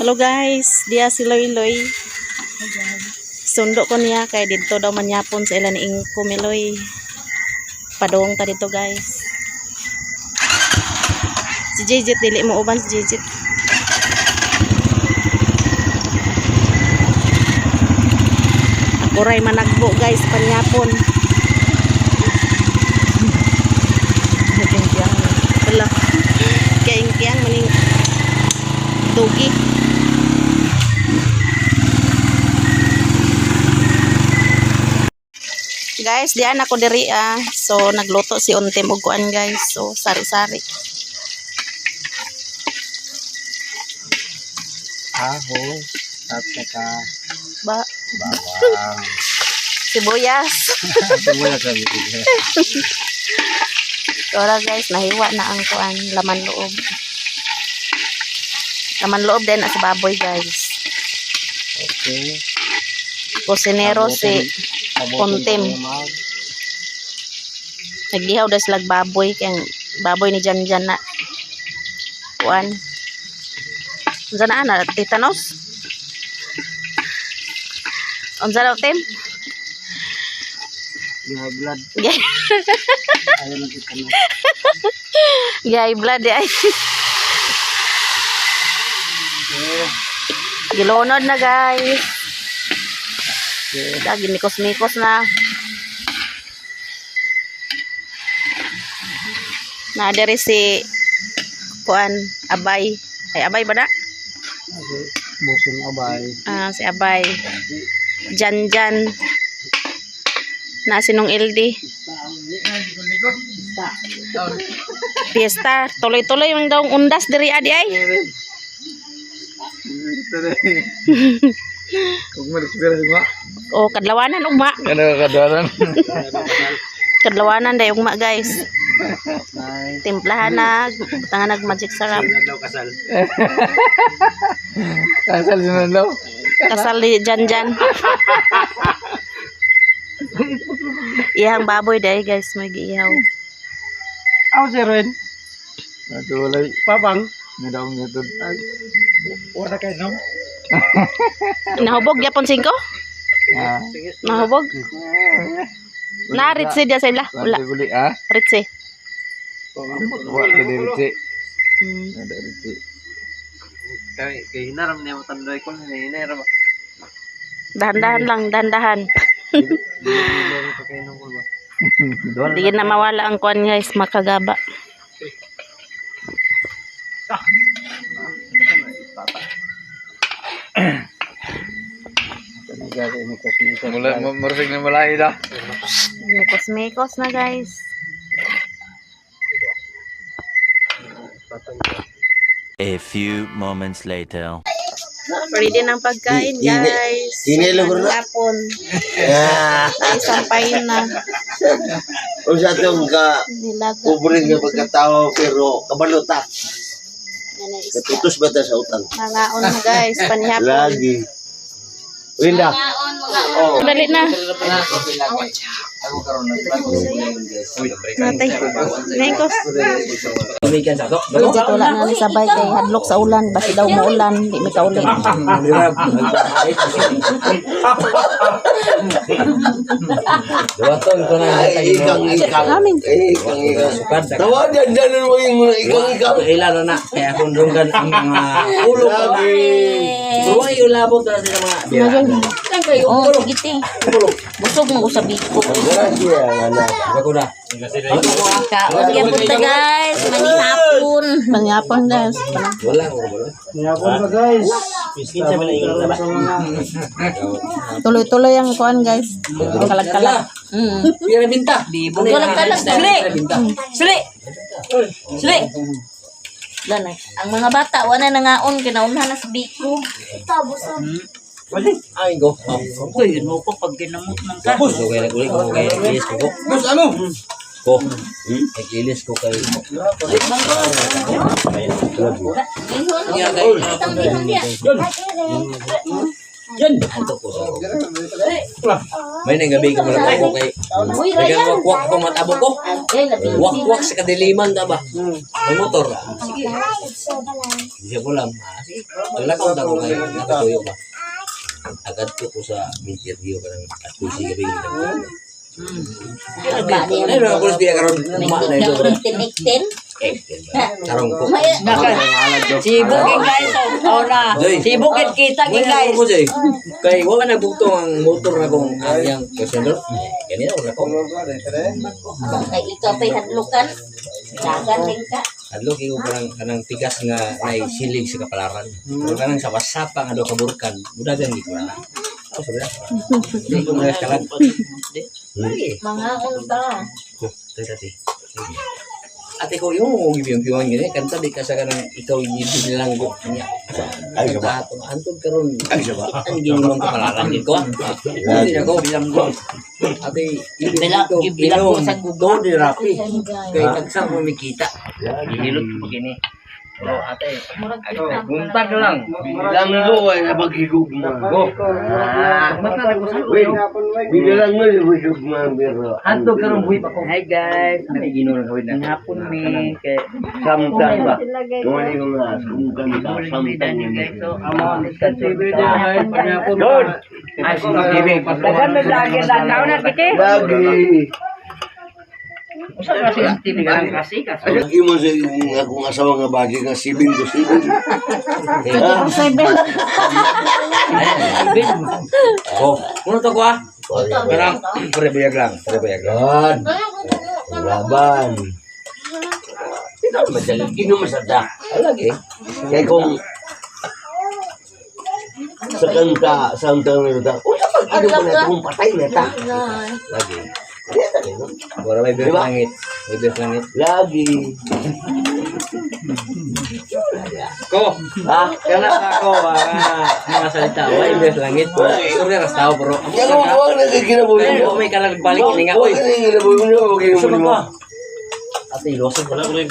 Hello guys, diya si Loy Loy. Sundo ko niya kay dito daw manyapon sa ilan ing kumiloy. Padong ta dito guys. Si Jijit dili mo uban si Jijit. Akuray managbo guys panyapon. Wala. Kaing-kiang maning tugi. Guys, diyan ako diri So nagluto si Untim og kuan guys. So sari-sari. Ahos at saka Ba bawang. sibuyas. Sibuyas sabi ko. Ora guys, nahiwa na ang kuan laman loob. Laman loob din sa baboy guys. Okay. Kusinero si Untim. Naglihaw daw sila baboy kay baboy ni Janjan na kuan. Unsa na titanos? Unsa daw Tim? High blood. Ayaw na kita na. Gay blood ay. Okay. Gilonod na guys. Okay. Lagi mikos-mikos na. Na diri si kuan Abay. Ay Abay ba na? Okay. Busing abay. Si Abay. Janjan. Na sinong LD. Fiesta. Tuloy-tuloy yung daw undas diri adi ay. Kung marisbira semua. O kadlawanan ugma. Kadaran. Kadlawanan day ugma guys. Timplahan na tangan nag magic sarap. Kasal. Kasal sinalaw. Kasal di Janjan. Iyang baboy day guys, may giihaw. Ako si Ren. Natulay. Papang. Nadawang ngatod. Wala kayo no? Nahubog yapon 5? Nahubog? Na ritse dia sa ila. Wala. Buli ah. Ritse. Wala ka diritse. Ada ritse. Kay hinaram niya matandoy ko na hinaram. Dahan-dahan lang, dahan-dahan. Di na mawala ang kuan guys, makagaba. Mulai mersing na malay dah. Mikos-mikos na guys. A few moments later. Ready ng pagkain guys. Hinelo na. Hapon. Ya. Ay sampayin na. Kung sa itong Nilaga. kubring nga pagkatao pero kabaluta. Yan ay Katutos ba ta sa utang? Nangaon na guys, panihapon. Lagi. Winda. Dali na. Natay. Mikos. Legit wala na ni sabay kay hadlok sa ulan, basi daw maulan, di mi kaulit. Amin. Tawa dyan mo yung ikang. Kailan na kaya kung runggan ang mga ulo Lagi. buhay ulabot na sila mga Oh, giti. Busog mo sa biko. Gracia, anak. ako na Kaon kaya punta guys, manihapon. Manihapon guys. wala Tuloy-tuloy ang kuan guys. Kalag-kalag. pira binta Kalag-kalag. Sili. Sili. Sili. Ganay. Ang mga bata wala na ngaon kinaunhan na sa biko. ay go Uy, ano ko pag ginamot ng ka? so kaya nagulit ko kaya nagilis ko Bos ano? ko nagilis ko kay Yan, antok ko sa may nang gabi ko malapit ko kay Uy, Dagan Ryan. wakwak ko matabo ko. Ay, labi. Wakwak sa kadiliman ta ba? May motor. Sige. Hindi ko lang. Sige. Paglakaw ta ko kay nakatuyo ba. Agad ko sa interview kanang at si gabi. Ay, mga pulis biya karon uma na ito. Tin-tin. Karong ko. Si Bukid guys. Oh na. Si Bukid kita guys. Ko jay. Kay wa man nagbugtong ang motor na kong yang passenger. Kanina wala ko. Ay, ikaw pa'y hadlukan. Dagan din ka. Adlo kay kanang tigas nga nay silig sa kapalaran. Pero kanang sa wasapa nga do kaburkan. Budagan gid ko na. Oh, sabi na. Hindi ko na kalan. Lagi. Mga unta. Tati. Ate ko yung gibiyong-biyong gini kanta di ka sa kanang ikaw gibilanggo niya. Ay, saba. Antod karon. Ay, saba. Ang ginimong kapalaran gid ko. Hindi na ko bilanggo. Ate Gibilang ko sa gugo di rapi. Kay tagsang kumikita. Gihilot ko gini. Pero ate, buntag lang. Langgo ay nabagigugma. Go. Mata ko sa Wait, bigalang mo yung gugma pero. Antod karon buhi pa ko. Hi guys, nagigino na gawin na. hapon mi kay Samtang ba? Gawin ko nga. Samtang ba? Samtang guys. So ba? amo discuss video guys. Good. Ay, sige. Dagan na lagi na tao na kiti. Lagi. Usa ka si TV ka kasi Lagi mo sa akong asawa nga bagi nga 7 to 7. Oh, kuno to ko ah. Parang prebayag lang. God. Laban. Ito madali. Ino masada. Lagi. Kaya kung sa kanta, sa kanta na ito, una pag-inom mo na kung patay na ta. Lagi. Kaya tayo, no? Wala may Diba? langit. May langit. Lagi. Ko. Ha? Kana ako mga salita. May langit. Sorry ras tao bro. Kaya kung huwag na kayo kinabuhin Ay, mo. may kalag balik ini nga Huwag oy. na kayo kinabuhin mo. Huwag kayo Sino kinabuhin mo. ka? Ate ilosin ko lang. Wala.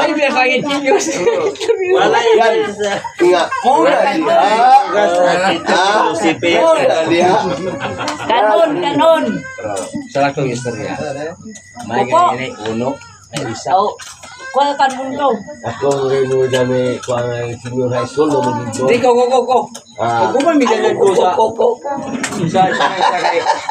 May langit kinyos. Wala yan. Nga. Muna diha. Muna diha. Kanon. Salah ko istorya. May Opo. ganyan uno. Ay isa. Oh. Kuha ka mundo. Ako rin mo dami ko ang senior high school no magiging. Di ko. Kung man mi ganyan ko sa sa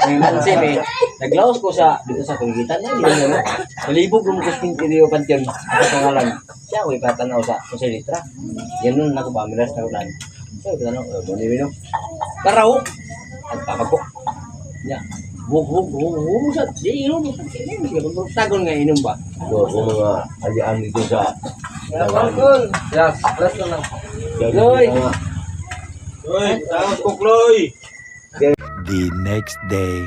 kay mansin eh. Naglaos ko sa dito sa Kungitan na yun ano. Nalibog mo ko spin video pantion sa ngalan. Siya way patanaw sa litra. Yan nun ako ba miras na ulan. Siya patanaw boni no. Karaw. At papako. Ya. Buk sa di inom. Tagon nga inom ba? So, kung mga ayaan dito sa Yes, last na lang. Loy! The next day.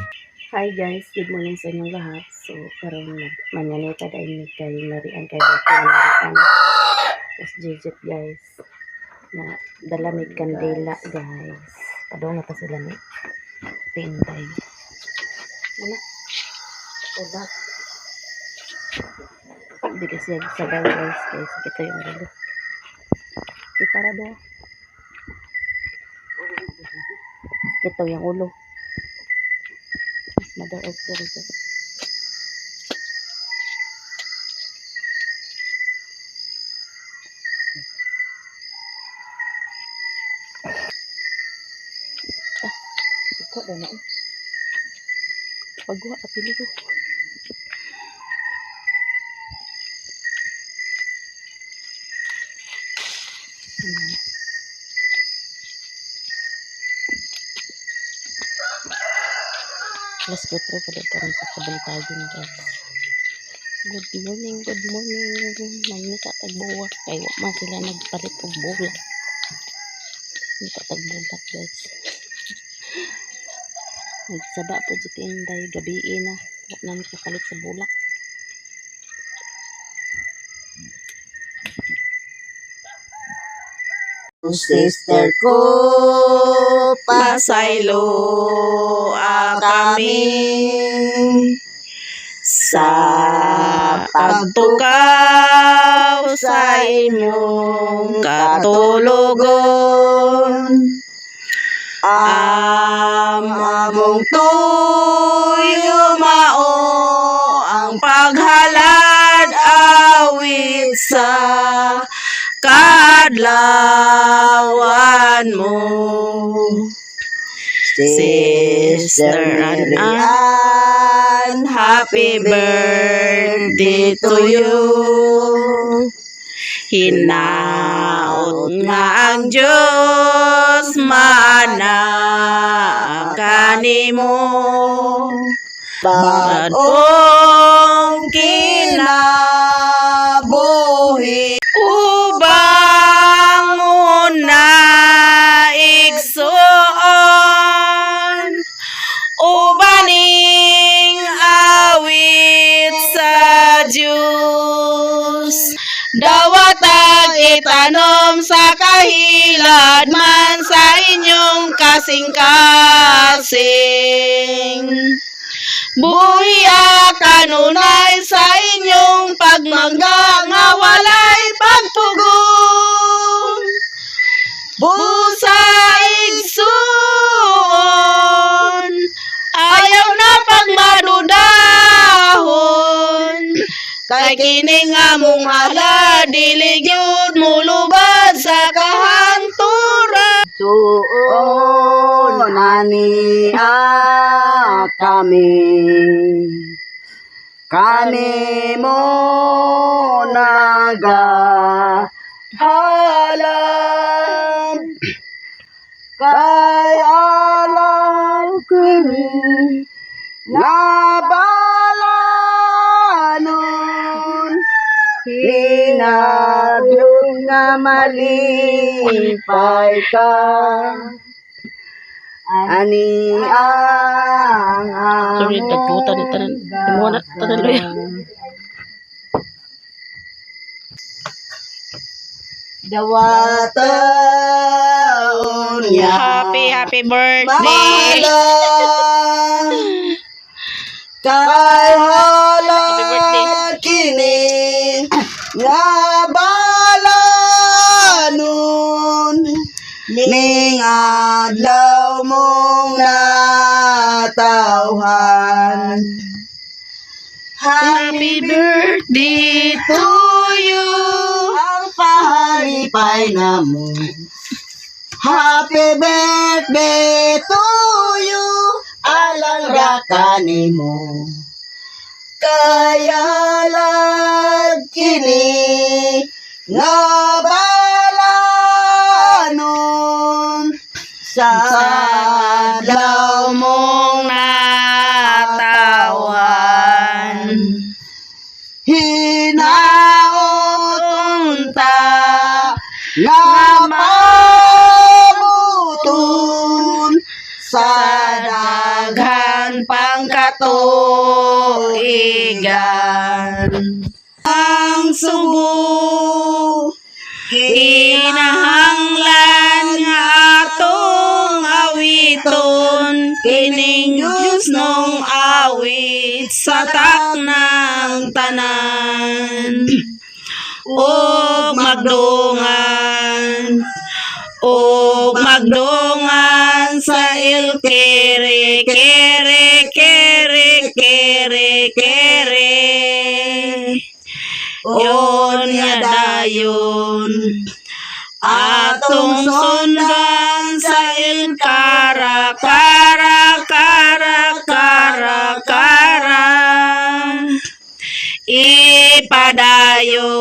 Hi guys, good morning sa inyong lahat. So, karon manyanita dahil ni kay Marian kay Dr. Marian. Tapos Jejit guys. Na dalamig kandila guys. Padong na pa sila ni Tinday. Ano? Wala. Hindi kasi sabaw guys. Guys, ito yung ulo. Kita na ba? Ito yung ulo. Madaos dari guys. Iko na na. Pagwa apili ko. Alas 4 pa daw karon sa Kabantagon guys. Good morning. Nangita tagbuwak kay wa man sila nagpalit og bulak. Nangita tagbulak guys. Nagsaba po dito inday gabi na. Wa na nakapalit sa bulak. Sister ko, pasaylo kami sa pagtukaw sa inyong katulogon. Among tuyo mao ang paghalad awit sa kadlawan mo. Sister Ann, happy birthday to you. Hinaot nga ang Diyos mana kanimo. Bagong kinabuhi ubang una igsuon ubaning awit sa Diyos. Dawatag itanom sa kahilad man sa inyong kasing-kasing. Buhiya kanunay sa inyong pagmangga nga walay pagpugong. Busa igsuon, ayaw na pagmadudahon. Kay kining among hala, dili gyud mulubad sa kahanturan. Suon ania kami, kanimo nagahalan, kay alam kini nabalanon, hinaglot nga malipay ka. Ani ang dawataon niya. Happy birthday. Kay halad kini nga balanon, ning adlaw mong natawhan. Happy birthday to you, ang pahalipay namo. Happy birthday to you, alang ra kanimo. Kaya lag kini nga balanon sa adlaw mong natawan. Hinaot unta nga mabuton sa daghan pang katuigan. Ang subo kinahanglan nga atong awiton, kining Diyos nung awit sa taknang tanan. Og magdungan sa il kere kere kere kere kere. Yon ya dayon atong sundan sa il kara kara kara kara kara. Ipadayon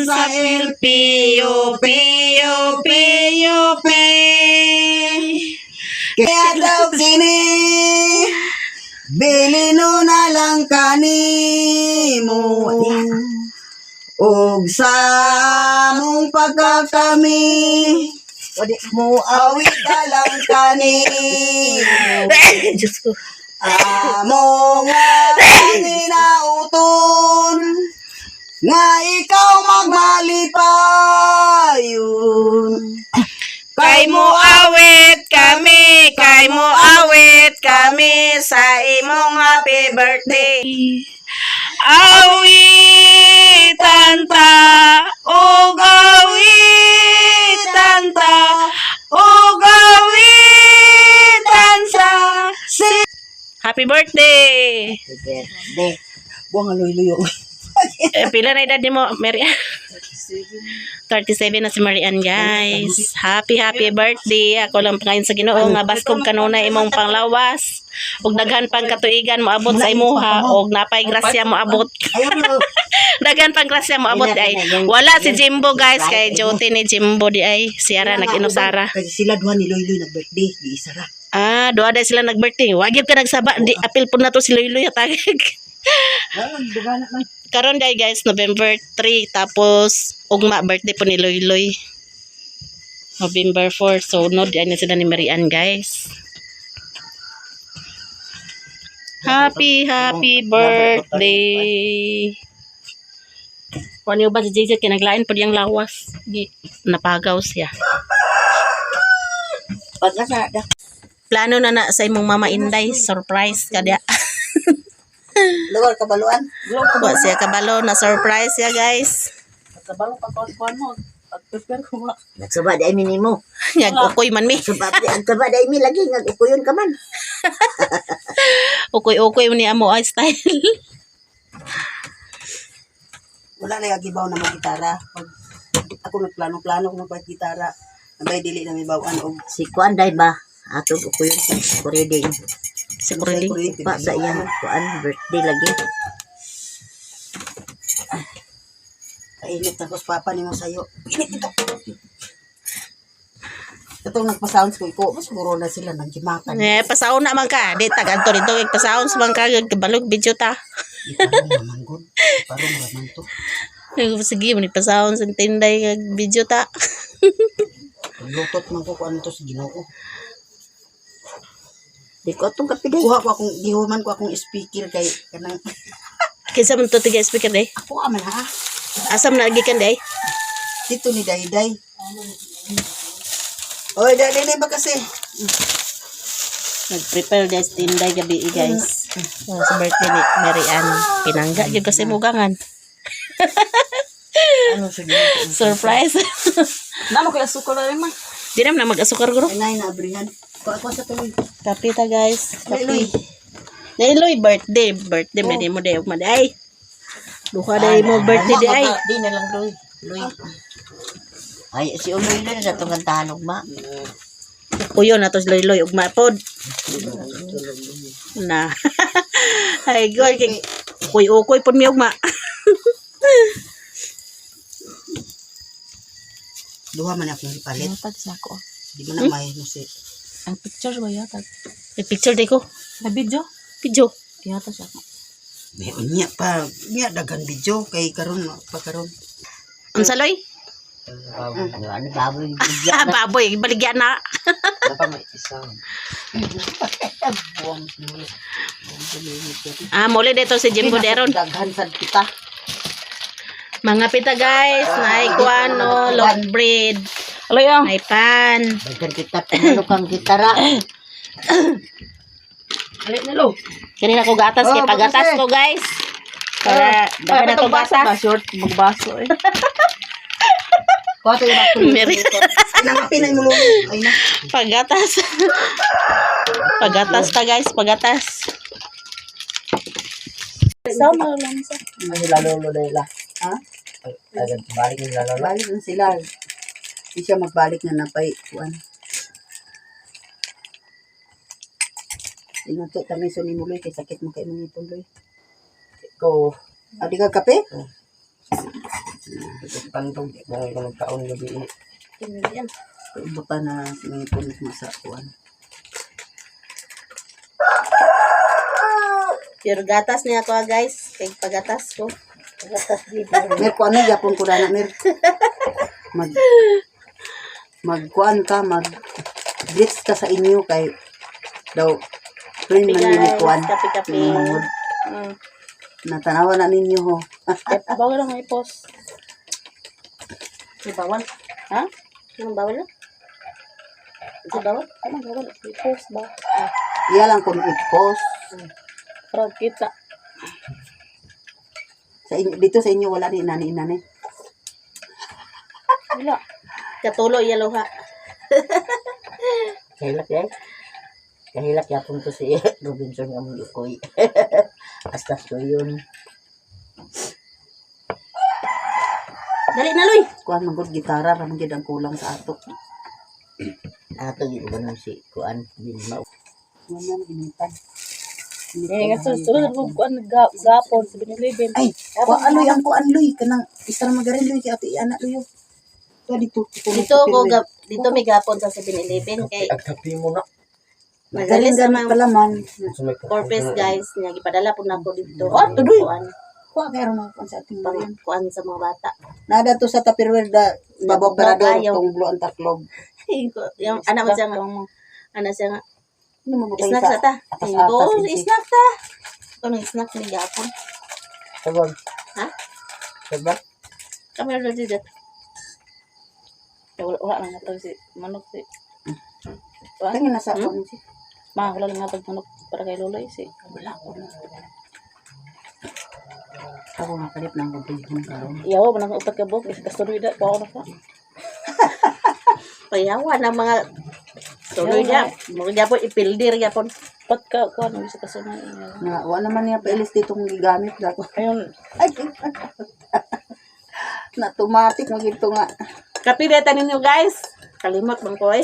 sa il piyo piyo piyo pe. Kaya daw kini bilino na lang kanimo, og sa mong pagkakami mo awit na lang kanimo. Amo nga ninauton nga ikaw magmalipayon. Kay mo awit kami sa imong happy birthday. Awitan ta, ug awitan ta, ug awitan sa Happy birthday! Buang aloy-loyo. Pila na edad mo, Mary? 37 na si Marian, guys. Happy birthday. Ako lang pangayon sa Ginoo nga baskog kanunay imong panglawas. Ug daghan pang katuigan mo abot sa imuha ug napay grasya mo abot. Daghan pang grasya mo abot ay. Wala si Jimbo, guys, kay duty ni Jimbo di ay. Siya ra nag-inusara. Kasi sila duha ni Loy-Loy nag-birthday. Di isa ra. Duha day sila nag-birthday. Wagib ka nagsaba. Di apil po na to si Loy-Loy atagig. Karon day, guys, November 3 tapos ugma birthday po ni Loy-Loy. November 4. So no di na sila ni Marian, guys. Happy birthday. Kung ano ba si JJ kinaglain po diyang lawas. Napagaw siya. Plano na sa imong mama Inday. Surprise ka dia. Luwal kabaluan. Wa siya kabalo na surprise siya, guys. Kabalo pa kuan mo. Pag-prepare ko ba? Nagsaba di ay minimo. Yag ukoy man mi. Nagsaba di ay mi lagi nag-ikuyon ka man. Ukoy ni amo ay style. Wala na yagibaw na mga gitara. Pag ako nagplano-plano kung magpag-gitara, nabay dili na may bawaan og Si Kuan day ba? Atog ko yun si Kuriding. Si Kurili. Pa sa iyang Kuan birthday lagi. kainit tapos papa ni mo sayo. Init ito. Itong nagpa-sounds ko iko, siguro na sila nagkimakan. Pasaon na man ka. Di taganto dito pasaon sa man ka balog video ta. Parang naman gud. Parang naman to. Sige, man pasaon sa tinday kag video ta. Lutot man ko ano to sa Ginoo. Di ko itong kapiday. Gihuman ko akong speaker kay kanang Kinsa man to tiga speaker day? ako aman ha. Asam na lagi kan day? Dito ni Dayday. Oy, Dayday ba kasi? Nag-prepare guys tinday gabi guys. Sa birthday ni Mary Ann. Pinangga jud kasi mugangan. Ano sige? Surprise. Namo kaya sukol na rin man. Di naman na mag-asukar guro. Nay na abrihan. Ko sa tuloy. Kapi ta guys. Dayloy. Dayloy birthday. Birthday may mo day ugma day. Duha day mo birthday day ay. Di na lang Loy. Loy. Ay, si Uloy na sa itong kantahan ugma. Kuyo na to si Loy ugma pod. Na. Ay goy kay ukoy pod mi ugma. Duha man akong ipalit. Tag sa ako. Di man na may musik. Ang picture ba yata? May picture day ko. Na video? Video. Yata sa ako. Niya pa, niya dagan video kay karon pa karon. Unsa Loy? Ano baboy? Baboy, baligyan na. Napa may isa. Muli dito si Jimbo Deron. Daghan sa kita. Mga pita guys, naay kuano, log bread, Aloy ah. naay pan. Daghan kita. Pinalo kang gitara. Alit na lo. Kanina ko gatas, kay pagatas ko guys. Para daghan na to gatas. Short magbaso eh. Ko to yung Mary, nangapin na mo. Ay na. pagatas. Pagatas ta guys, pagatas. Sa mo lang sa. Ay lalolo dayla. Ha? Agad balik ng lalo. Balik na sila. Di siya magbalik na napay kuan. Inuto kami sa ni Muloy kay sakit mo kay mga ipon Loy. Ko. Adi ka kape? Pantog. Mga ilang taon gabi. Iba pa na mga ipon mo sa kuan. Pure gatas niya ko guys, kay pagatas ko. Mer ko ano yapon ko dana mer. Magkuan ka blitz ka sa inyo kay daw friend man ni kuan. Kape-kape. Natanawa na ninyo ho. Bawal lang may post. May bawal? Ha? Anong bawal na? Is bawal? Anong bawal? May post ba? Iya lang kung i-post. Para kita. Dito sa inyo wala ni inani. Wala. Katulo yaluha. Kahilak yan. Kahilak yapon to si Robinson ng mga ukoy. Hasta so yun. Dali na, Loy. Kuan man gud gitara ra man gid ang kulang sa ato. Ato yung iba nung si Kuan. Binma. Wala na initan. Nga susunod ko kuan gapon sa binilibin. Ay, aloy ang kuan loy kanang isa ra magarin loy kay ate anak loy. To Dito may gapon sa 7-Eleven kay Agkapi mo na. magaling sa mga palaman. purpose guys nga gipadala po nako dito. Oh, tuloy. Kuan Kuha kay ra kuan sa ating pang marian. kuan sa mga bata. Nada to sa Tupperware da babaw parador Ayaw. tong blue ang taklob. Yung anak mo siya nga ana siya nga Ano mo butay snack sa ta. atas Ito, atas snack ta. Ano snack ni gapon? Sabag. Ha? Sabag. Kami na dito. Wala lang natag si manok si. Tingin na sa kuan si. Wala lang natag manok para kay Loloy si. Wala ko. Ako nga kalit nang gubay ng karon. Iyaw man ang upat ka bok, kastuloy da ko na ka. Payawa na mga tuloy da. Mo gyapon ipildir gyapon. Pat ka ko ano sa kasunod. Na wa naman niya pailis ditong gigamit dako. Ayun, Ay. Na automatic mo gito nga. kapileta ninyo guys. Kalimot man ko eh.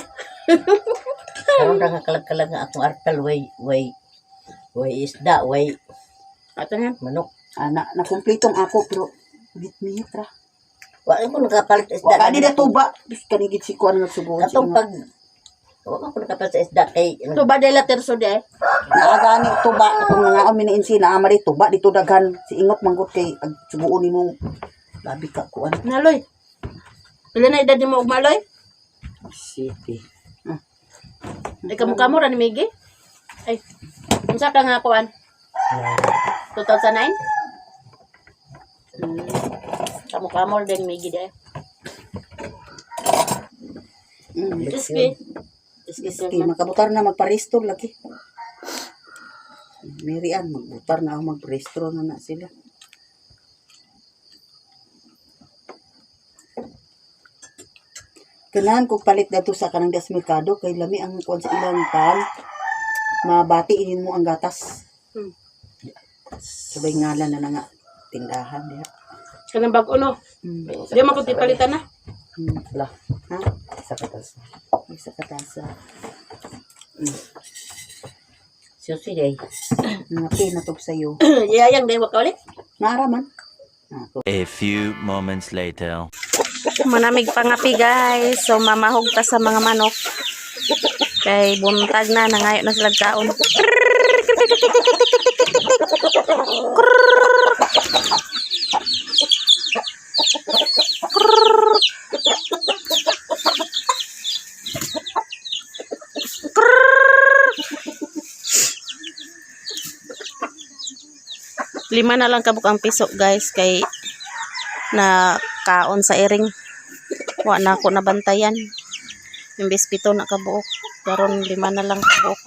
Karon ra nga kalag-kalag nga akong artal way isda, way Ato nga. manok. Ana na kumpletong ako pero bit ra. Wa ko nakapalit isda. Wa di na tuba. Bis kanigit si kuan nga sugo. Katong pag wa ko nakapalit sa isda kay To ba de la terso de? Naagani tuba kung nga miniinsi na amari tuba dito daghan si ingot manggut kay ag suguon nimo labi ka kuan. Naloy. Pila na edad mo ug maloy? city. Ay kamukha mo ra ni Miggy? Ay. Unsa ka nga kuan? 2009? Kamukha mo din Miggy de. Iski. Iski makabutar na magparestro lagi. Mirian magbutar na ako magparestro na sila. Kailangan kong palit dito sa kanang gas merkado kay lami ang kuan sa ilang pan. Mabatiin mo ang gatas. Sabay ngalan na nga tindahan diha. Kanang bag-o no. Di man ko palitan na. Lah, Ha? sa katas. Isa katasa. Susi day. Nga pinatog sa'yo. Yayang day wa ka ulit. Naaraman. A few moments later. Manamig pangapi guys. So mamahog ta sa mga manok. Kay buntag na nangayo na sila kaon. Lima na lang kabuk ang piso guys kay na kaon sa iring. Wa na ako nabantayan. Imbes 7 na kabuok. Karon 5 na lang kabuok.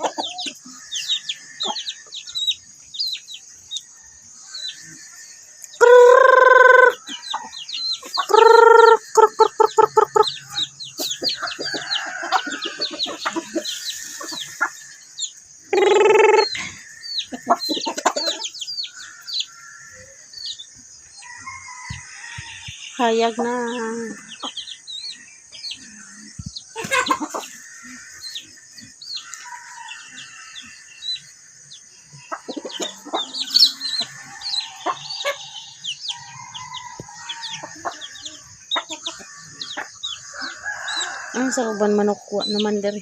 Hayag na. Ang sa uban manok wa naman diri.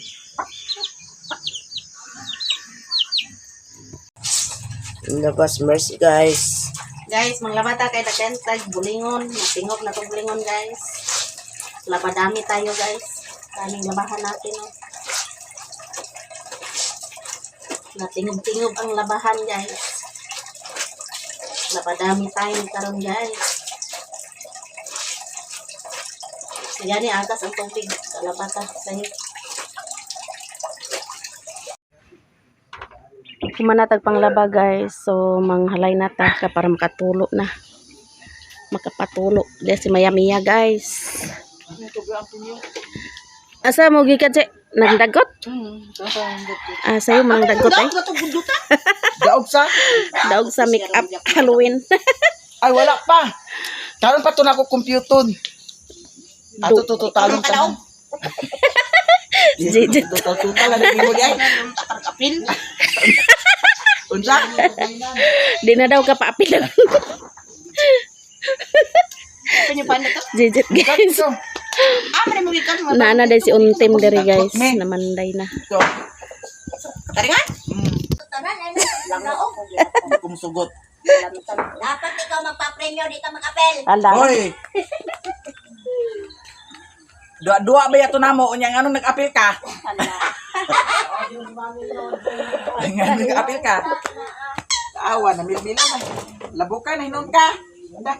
Labas mercy guys. Guys, manglabata kay daghan tag bulingon, matingog na tong bulingon guys. Labadami tayo guys. Kaming labahan natin oh. Natingog-tingog ang labahan guys. Labadami tayo karon guys. Yan ni atas ang tubig sa labata sayo. Kumanatag panglaba guys. So manghalay na ta ka para makatulo na. makapatulo. Dia si Maya Mia guys. Asa mo gikan si nagdagot? Sa'yo mo nagdagot ay? Daog sa? Daog sa make up Halloween. Ay, wala pa. Karon pa to na ako computon. Ato to talong ka. Jijit. Tutal na mo di ay. Apil. Unsa? Di na daw ka paapilan. Penyupan na to. Jijit guys. So, Mana mo gikan mo. Naana day si Untim diri guys. Namanday na. Taringan? kumusugot. Dapat ikaw magpa-premyo, di ka mag-apel. Ala. Hoy. Dua ba yato namo unyang ano nag-apil ka? Nga nag-apil ka. Awa na milmila na. Labo ka na hinon ka. Anda.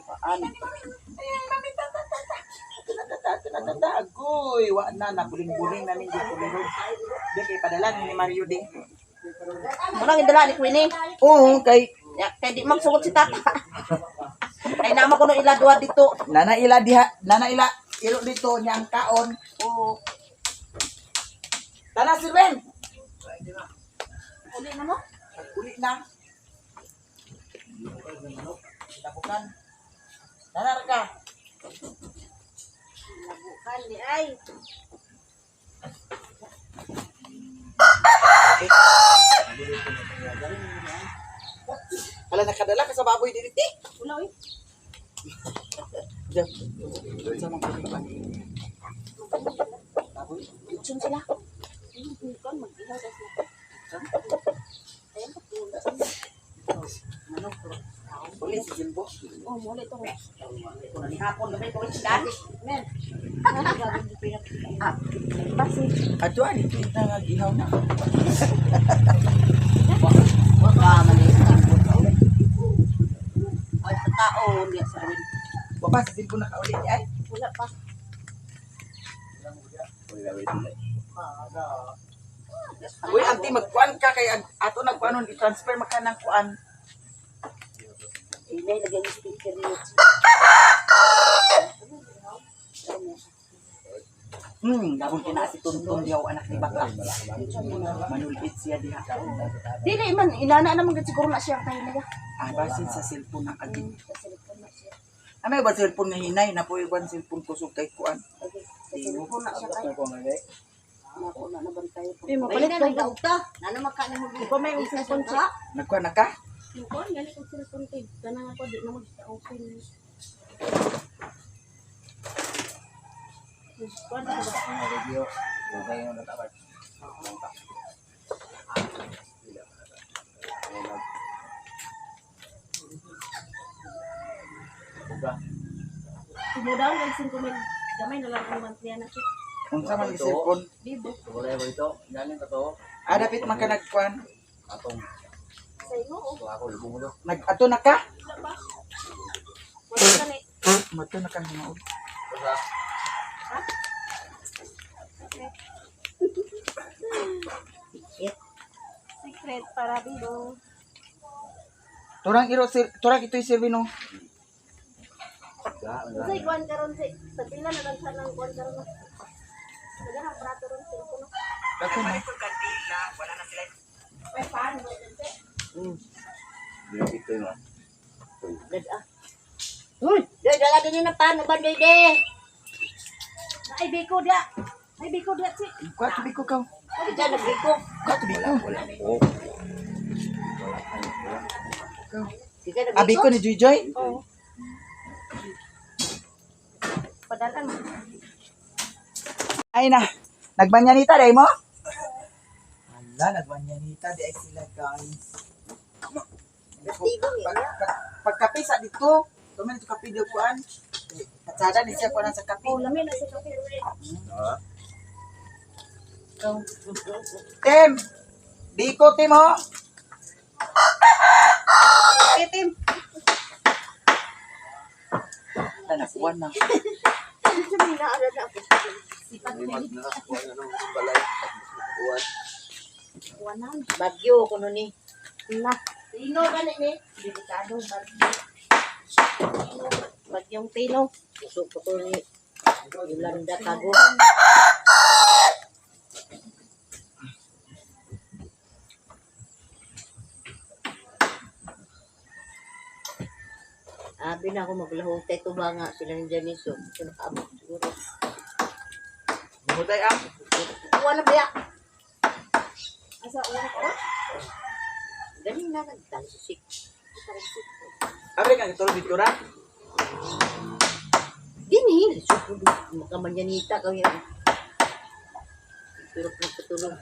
Agoy, wa na buling-buling na ninyo kuliro. Di kay padala ni Mario di. Muna gidala ni Queenie. Oo, kay Kay di magsugot si tata. Kay nama ko no ila duha dito. nana ila ilo dito niyang kaon. Oo. Tana sirben. Uli na mo? Uli na. Tabukan. Tana ka. Bukan ni ay. Wala nakadala ka sa baboy dito. Wala eh. Diyan. Sama ko ba? Itsun sila. Bukan mag-ihaw sa Uli si Jimbo. Oh, muli to. Kung ni hapon gabi ko si Daddy. Men. basi. Ato ani dito nga gihaw na. Wa ka man ni Jimbo. Ay tao dia sa rin. Baba si Jimbo nakauli ay. Wala pa. Uy, anti magkuan ka kay ato nagkuanon i-transfer makanang kuan. Hindi lagyan ni speaker ni. Gabon kina si Tuntun diyaw anak ni Baka. Manulit siya diha. Dili man inana naman gid siguro na siya kay nila. Ah, basin sa cellphone ng agi. Ano ba cellphone nga hinay na po iban cellphone ko sugay kuan. Ko na siya kay. Ako na nabantay ko. Di mo palit Palit na daog ta. Nana maka na mo. Ko may cellphone siya. Nagkuan na ka? Ko gali ko cellphone kay kanang ako di na mo sa open. Mudahan kay 5 mil. Gamay na lang ang monthly na siya. Unsa man ni cellphone? Bibo. Wala ba ito? Galing ka to. Ah, dapit man ka nagkuan. Atong Sa imo oh. ako lubong mo to. Nag-ato na ka? Wala ka ni. Mato na ka hinuod. Secret para bibo. Turang ito'y servino. Say kuan karon say sa pila na lang sa nang kuan karon. Dagan ang prato ron cellphone. Dako na. Ay paano mo dito? Dito na. Uy, dala din na paano ba de? Ay biko dia. Ay biko dia si. Kuha tubi ko ka. Diyan nagbiko. Kuha tubi ko. Diyan Abi ko ni Joy Joy. Oh. Padalan mo. Ay na. Nagbanyanita day mo? Hala, nagbanyanita di ay sila guys. Pagkape sa dito. Tuman ito kape di kuan. Katsada ni siya kuan sa kape. Oh, lamin na sa kape. Tim! Biko, Tim, ho! Tim. Nakuha na. Sabi na ala na ako. Wanan. Bagyo kuno ni. Na. Sino gani ni? Delikado bagyo. Bagyong Tino. Puso ko to ni Yolanda Tago. Abi na ako maglahutay to ba nga sila ni Janiso. Ito nakaabot siguro. Mahutay ah. Wala ba ya? Asa wala ko? Galing na nagtansik. Abre ka katulog dito ra. Dini, sukod makamanyanita kami. Turok na patulog.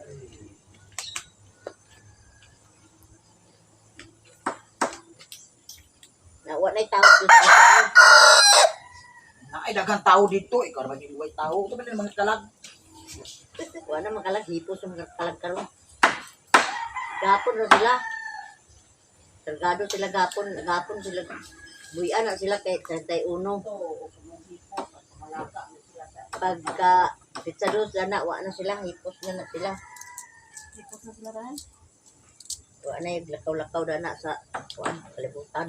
Nawa na'y tao dito sa akin. Ay daghang tao dito, ikaw ra maging buhay tao. Ito ba na mga kalag? Wala na makalag hipo sa mga kalag karon. Gapon na sila. Sargado sila gapon sila. Buyan na sila kay 31. Pagka pitsados na wa na sila hipos na sila. Hipos na sila rin. Wa na yung lakaw-lakaw na sa kalibutan.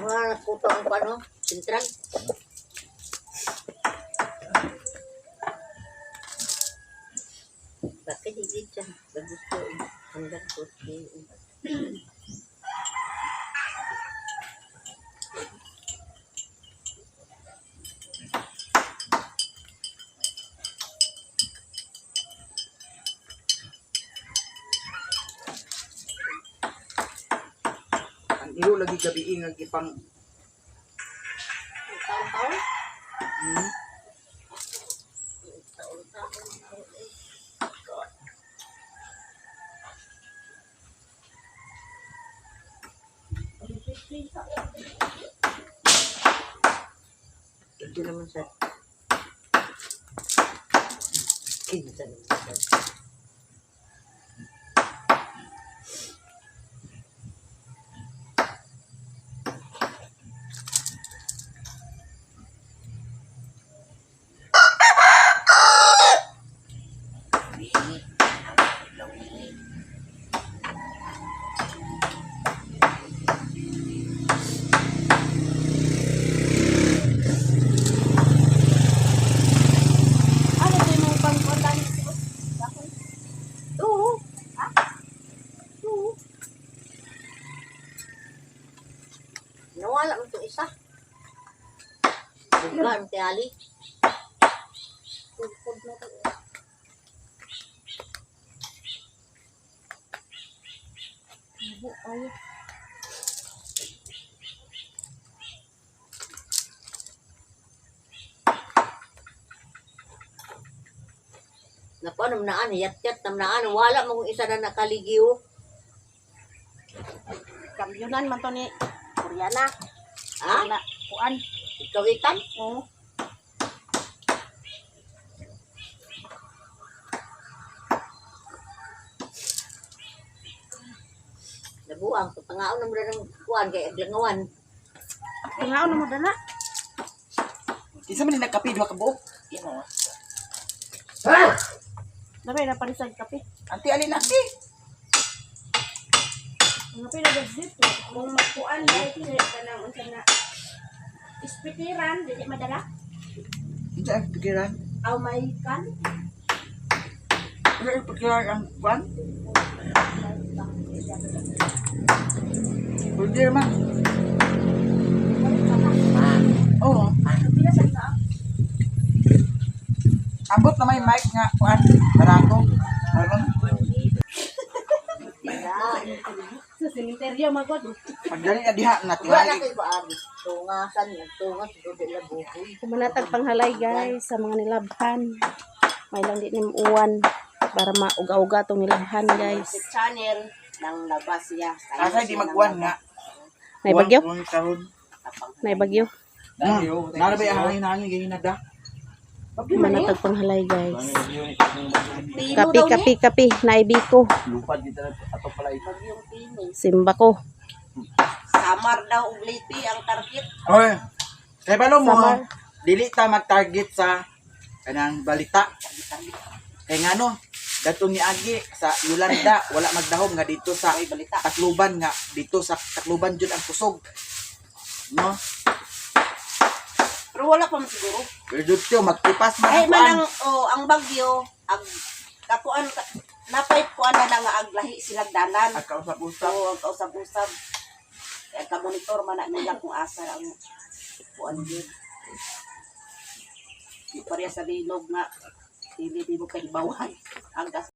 Mga nakuto ang pano, sintral. Bakit hindi dyan? Bagus ko. Hanggang ko. Ang iro lagi gabi nga ipang Taon-taon? Ito naman sa kinsa naman sa Ano ito yung mga pangkondan? Oo. Ha? Oo. Nawala mo itong isa. Bugan, Ate Ali. Napo, namnaan, yat-yat, namnaan. Wala mo kung isa na nakaligiw. Kamyunan man to ni Koreana. Ha? Na, kuan. Ikaw ikan? Oo. Nabuang, patangaon naman na ng kuwan, kaya aglangawan. Tingaw na mo dala. Kinsa man ni nagkape duha ka buok? Yan o. Nabi na parisag kape. Anti alin nasi. Mga pinag-zip. Kung magkuan, dahil kanang unsa na ispitiran, dili madala. Kinsa ang pikiran? Aw may kan. Ano ang pikiran ang kwan? Pwede naman. Oo. Pila sa ka? Ambot na may mic nga kwan. Barako. Aron. Sa sementeryo magod. Pagdali na diha na Wala na tingali. kayo ba, Abi? Tungasan, tungas, doon la bukoy. Kumanatag panghalay guys sa mga nilabhan. May lang di nim uwan para mauga-uga tong nilabhan guys. Channel ng labas siya. Asa di magkuan nga. May bagyo? Kuwan karon. May bagyo. Nara ba ang hangin ganyan na da? Manatag panghalay guys. Pino Kapi, daw kapi, kapi. Naibiko. Lupad dito na ato pala ito. Yung pino. Simba ko. Samar daw ug lipi ang target. Oy. Kay balo mo, Samar. dili ta mag-target sa kanang balita. Kay ngano, datong ni Agi sa Yolanda wala magdahom nga dito sa Tacloban nga dito sa Tacloban jud ang kusog. No? Pero wala pa man siguro. Pero jud tiyo magtipas man Ay ang man kuan. ang bagyo ang kakuan napay kuan na nga aglahi silang dalan. Ang kausap-usap. So, ang kausap-usap. Kaya ka-monitor man na nila kung asa ang kuan yun. Di pareha sa bilog nga. Dili mo kay bawan. Ang gas